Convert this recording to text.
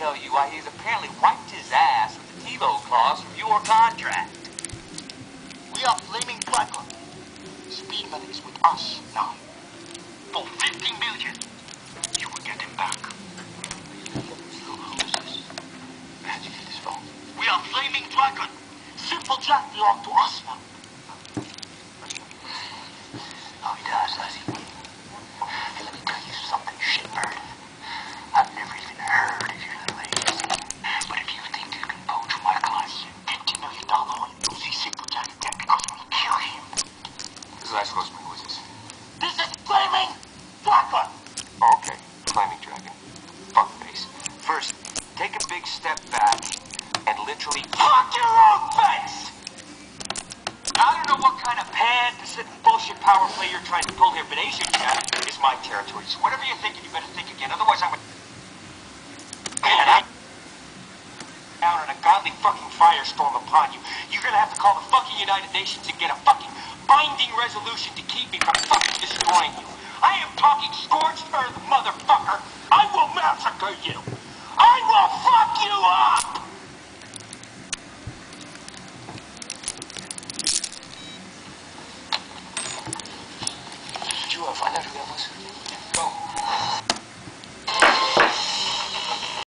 tell you why he's apparently wiped his ass with the TiVo clause from your contract. We are Flaming Dragon. Speed Melic's with us now. For 50 million, you will get him back. Who is this? How'd you get this phone? We are Flaming Dragon. Simple Jack belongs to us now. Oh, he does he? Hey, let me tell you something, shitbird. I've never even heard of your little agency. But if you think you can poach my client, $50 million on Lucy Simple Jack dead because we'll kill him. This is I supposed to be with this. This is Flaming Dragon! Okay, Flaming Dragon. Fuck face. First, take a big step back and literally fuck your own face! I don't know what kind of pan-Pacific bullshit power play you're trying to pull here, but Asia is my territory, so whatever you're thinking, you better think again, otherwise I'm down in a godly fucking firestorm upon you. You're gonna have to call the fucking United Nations and get a fucking binding resolution to keep me from fucking destroying you. I am talking scorched earth, motherfucker. I will massacre you. I will fuck you up. Did you find out who that was?